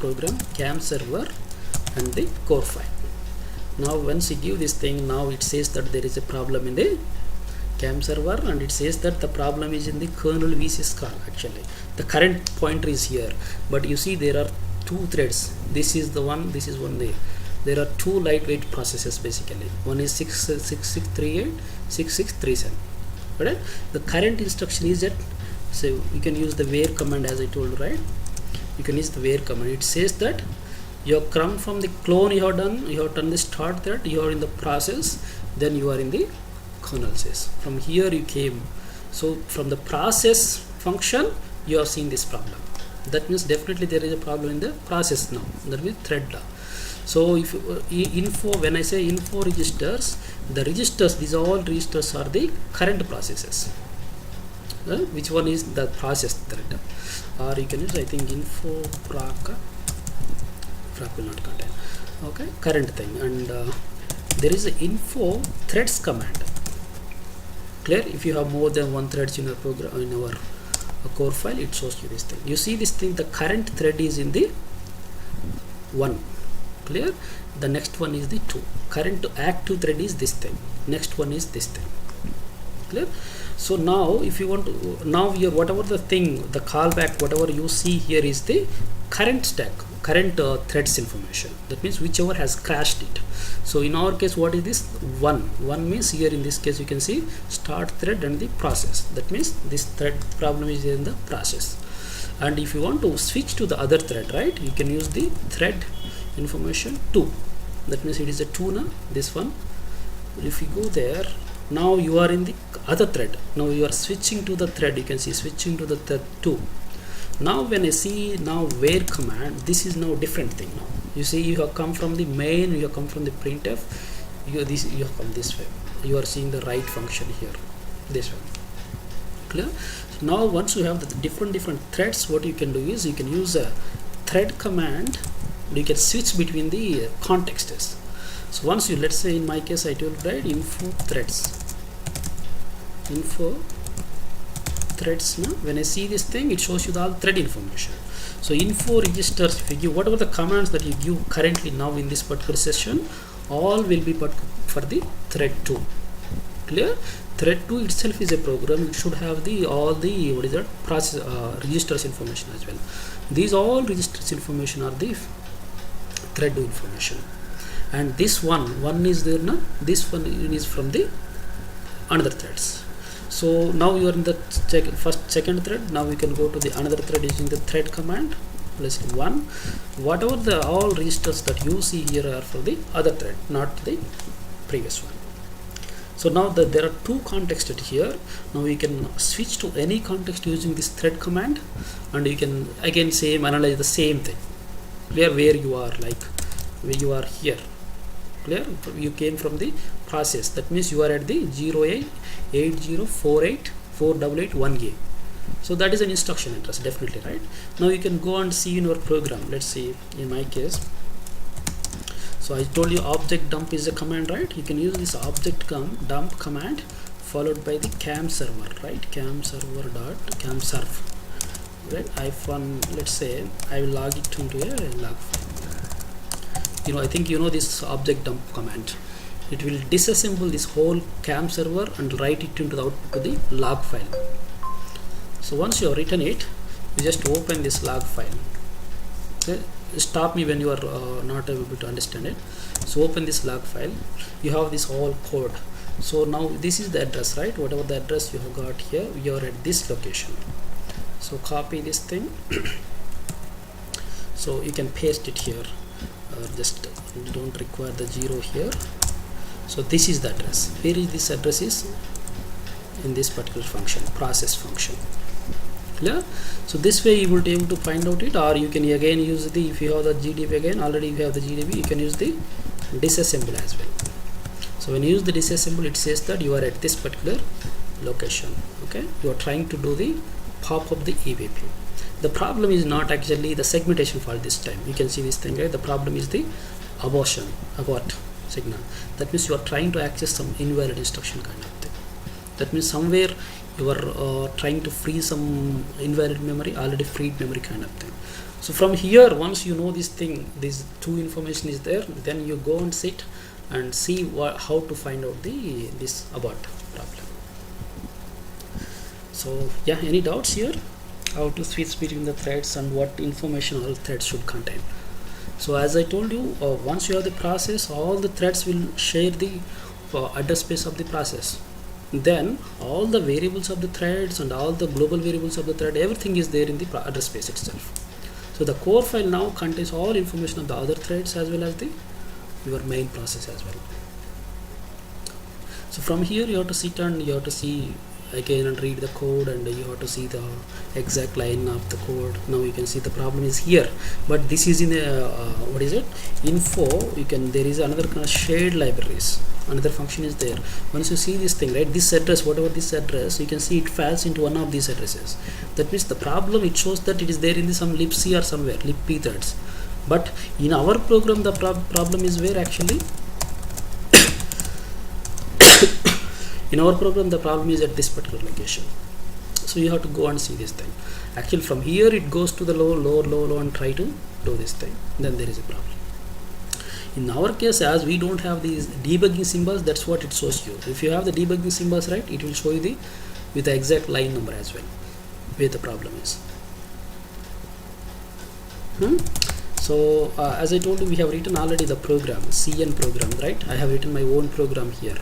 program cam server and the core file. Now once you give this thing, now it says that there is a problem in the cam server, and it says that the problem is in the kernel vcs call. Actually the current pointer is here, but you see there are two threads. This is the one, this is one there are two lightweight processes basically. One is 6638, 6637. Right? The current instruction is that, so you can use the where command as I told, right? You can use the where command. It says that you have come from the clone, you have done the start thread, you are in the process, then you are in the kernel says. From here you came, so from the process function you have seen this problem. That means definitely there is a problem in the process now. That means thread. So if info, when I say info registers, the registers, these all registers are the current processes. Which one is the process thread? Or you can use, I think, info frac will not contain. Okay, current thing. And there is an info threads command. Clear? If you have more than one threads in a program, in our core file, it shows you this thing. You see this thing, the current thread is in the 1. Clear? The next one is the 2. Current to active thread is this thing. Next one is this thing. Clear? So now if you want to, now your whatever the thing, the callback, whatever you see here is the current stack, current threads information. That means whichever has crashed it. So in our case, what is this? 1 means here in this case you can see start thread and the process. That means this thread problem is in the process. And if you want to switch to the other thread, right, you can use the thread information 2. That means it is a 2 now, this one. If you go there, now you are in the other thread. Now you are switching to the thread, you can see switching to the thread 2. Now when I see now where command, this is now different thing now. You see you have come from the main, you have come from the printf, you have come this way. You are seeing the right function here, this one. Clear? So now once you have the different threads, what you can do is you can use a thread command. You can switch between the contexts. So once you, let's say in my case I told, right, info threads now. When I see this thing, it shows you the all thread information. So info registers, if you give whatever the commands that you give currently now in this particular session, all will be put for the thread 2. Clear? Thread 2 itself is a program. It should have the all the what is that process registers information as well. These all registers information are the thread 2 information. And this one is there now. This one is from the another threads. So now you are in the second thread. Now we can go to the another thread using the thread command. Let's do 1. Whatever the all registers that you see here are for the other thread, not the previous one. So now there are two contexts here. Now we can switch to any context using this thread command, and you can again analyze the same thing. Clear? Where you are, like where you are here. Clear? You came from the process. That means you are at the 0880484881A. So that is an instruction address, definitely, right? Now you can go and see in your program. Let's see in my case. So I told you object dump is a command, right? You can use this object dump command followed by the cam server, right? Cam server dot cam serve, right? Let's say I will log it into a log file. I think this object dump command. It will disassemble this whole cam server and write it into the output to the log file. So once you have written it, you just open this log file. Okay? Stop me when you are not able to understand it. So open this log file. You have this whole code. So now this is the address, right? Whatever the address you have got here, you are at this location. So copy this thing. So you can paste it here. Just don't require the 0 here. So this is the address. Where is this address? Is in this particular function, process function. Clear? So this way you will be able to find out it, or you can again use the, if you have the GDB again, already you have the GDB, you can use the disassemble as well. So when you use the disassemble, it says that you are at this particular location. Okay, you are trying to do the pop of the EVP. The problem is not actually the segmentation fault this time. You can see this thing, right? The problem is the abort signal. That means you are trying to access some invalid instruction kind of thing. That means somewhere you are trying to free some invalid memory, already freed memory kind of thing. So from here, once you know this thing, this two information is there, then you go and sit and see how to find out this abort problem. So yeah, any doubts here? How to switch between the threads and what information all threads should contain. So as I told you, once you have the process, all the threads will share the address space of the process. Then all the variables of the threads and all the global variables of the thread, everything is there in the address space itself. So the core file now contains all information of the other threads as well as your main process as well. So from here you have to sit and you have to see again and read the code, and you have to see the exact line of the code. Now you can see the problem is here, but this is in a what is it, info. There is another kind of shared libraries, another function is there. Once you see this thing, right, this address, whatever this address, you can see it falls into one of these addresses. That means the problem, it shows that it is there in some libc or somewhere, libp threads. But in our program, the problem is where actually in our program the problem is at this particular location. So you have to go and see this thing. Actually from here it goes to the low and try to do this thing, then there is a problem. In our case, as we don't have these debugging symbols, that's what it shows you. If you have the debugging symbols, right, it will show you with the exact line number as well where the problem is. So as I told you, we have written already the program, CN program, right? I have written my own program here.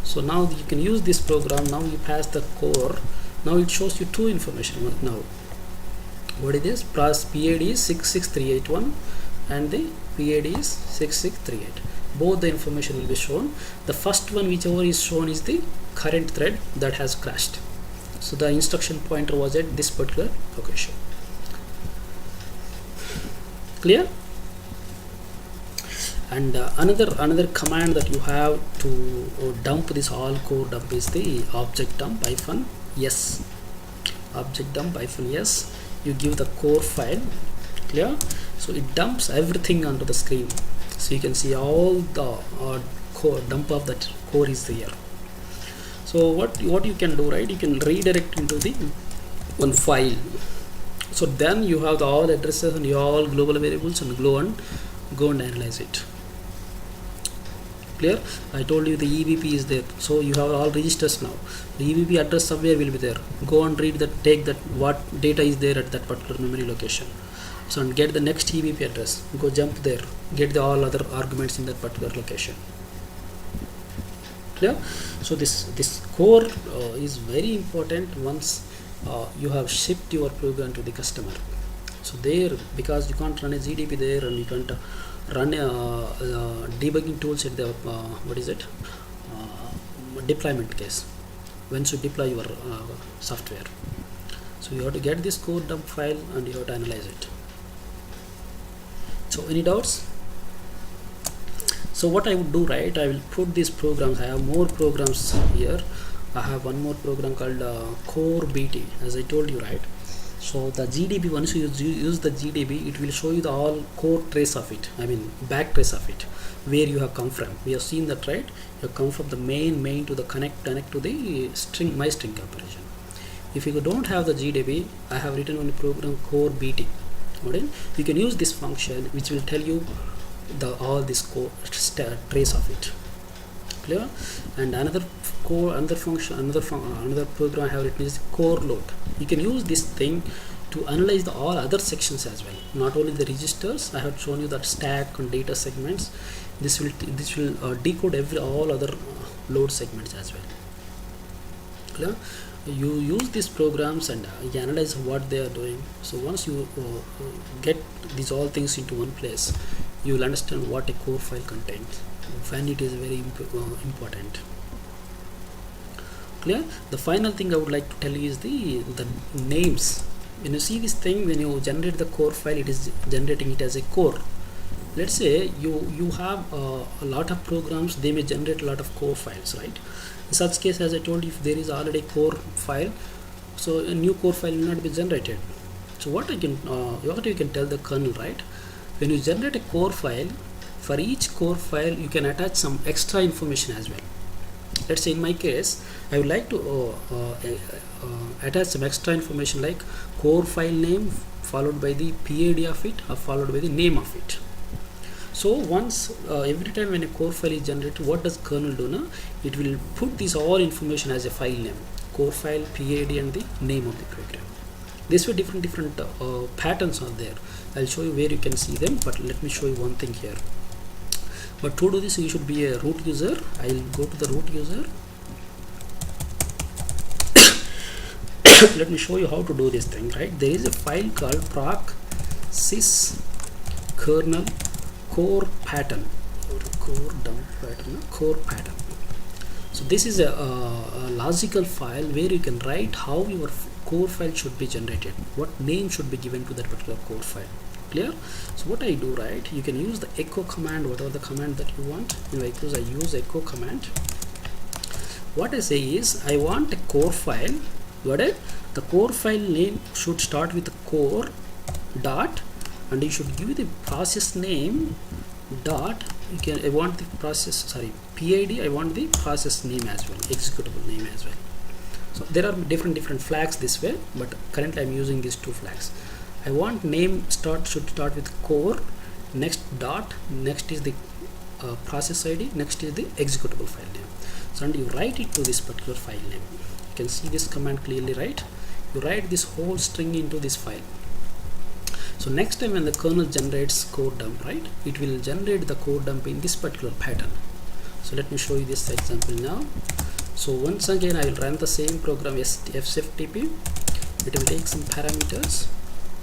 So now you can use this program. Now you pass the core. Now it shows you two information. Now what is this? PID is 66381 and the PID is 6638. Both the information will be shown. The first one, whichever is shown, is the current thread that has crashed. So the instruction pointer was at this particular location. Clear? And another command that you have to dump this all core dump is the object dump -s. Object dump -s. You give the core file. Clear? So it dumps everything onto the screen. So you can see all the core dump of that core is there. So what you can do, right? You can redirect into the one file. So then you have all addresses and all global variables, and go and analyze it. Clear? I told you the EBP is there, so you have all registers now. The EBP address somewhere will be there. Go and read that, take that what data is there at that particular memory location. So and get the next EBP address. Go jump there. Get the all other arguments in that particular location. Clear? So this core is very important once you have shipped your program to the customer. So there, because you can't run a GDP there, and you can't run debugging tools at the deployment case once you deploy your software. So you have to get this core dump file and you have to analyze it. So any doubts? So what I would do, right, I will put these programs. I have more programs here. I have one more program called core BT, as I told you, right? So the GDB, once you use the GDB, it will show you the all core trace of it, I mean back trace of it, where you have come from. We have seen that, right? You have come from the main to the connect to the string, my string comparison. If you don't have the GDB, I have written on a program core BT. Okay? You can use this function which will tell you all this core trace of it. Clear? And another program I have written is core load. You can use this thing to analyze all other sections as well, not only the registers. I have shown you that stack and data segments. This will decode all other load segments as well. Clear? You use these programs and you analyze what they are doing. So once you get these all things into one place, you will understand what a core file contains, when it is very important. Clear? The final thing I would like to tell you is the names. When you see this thing, when you generate the core file, it is generating it as a core. Let's say you have a lot of programs, they may generate a lot of core files, right? In such case, as I told you, if there is already core file, so a new core file will not be generated. So what you can tell the kernel, right? When you generate a core file, for each core file you can attach some extra information as well. let's say in my case I would like to attach some extra information like core file name followed by the PID of it or followed by the name of it. So once every time when a core file is generated, what does kernel do now? It will put this all information as a file name, core file, PID and the name of the program. This way different patterns are there. I'll show you where you can see them, but let me show you one thing here. But to do this you should be a root user. I'll go to the root user. Let me show you how to do this thing, right? There is a file called proc.sys kernel core pattern or core dump pattern, core pattern. So this is a logical file where you can write how your core file should be generated, what name should be given to that particular core file. Clear? So what I do, right, you can use the echo command, whatever the command that you want. In my case I use echo command. What I say is I want a core file. Got it? The core file name should start with core dot, and you should give the process name dot. You can, I want the process, PID, I want the process name as well, executable name as well. So there are different flags this way, but currently I'm using these two flags. I want name should start with core, next dot, next is the process ID, next is the executable file name. So and you write it to this particular file name. You can see this command clearly, right? You write this whole string into this file. So next time when the kernel generates code dump, right, it will generate the code dump in this particular pattern. So let me show you this example now. So once again I will run the same program fsftp. It will take some parameters.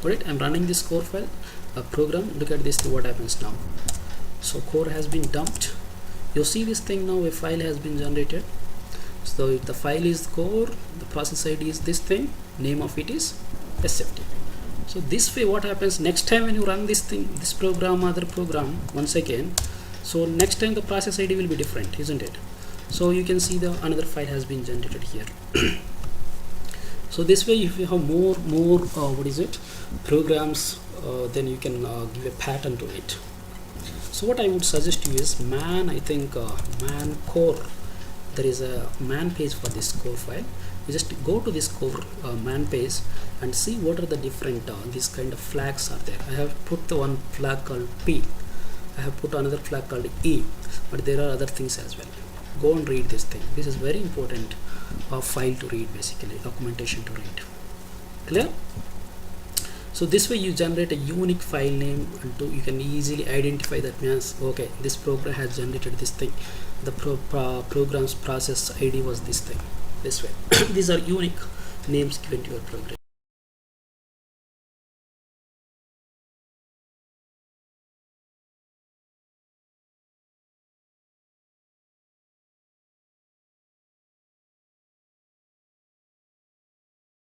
Alright, I'm running this core file program. Look at this, what happens now. So core has been dumped. You see this thing now, a file has been generated. So if the file is core, the process ID is this thing, name of it is sftp. So this way what happens next time when you run this thing, this program, other program once again, so next time the process ID will be different, isn't it? So you can see the another file has been generated here. So this way if you have more programs, then you can give a pattern to it. So what I would suggest you is man core. There is a man page for this core file. You just go to this core man page and see what are the different these kind of flags are there. I have put the one flag called P. I have put another flag called E, but there are other things as well. Go and read this thing. This is very important file to read, basically documentation to read. Clear? So this way you generate a unique file name, and you can easily identify that means okay, this program has generated this thing. The program's process ID was this thing. This way, these are unique names given to your program.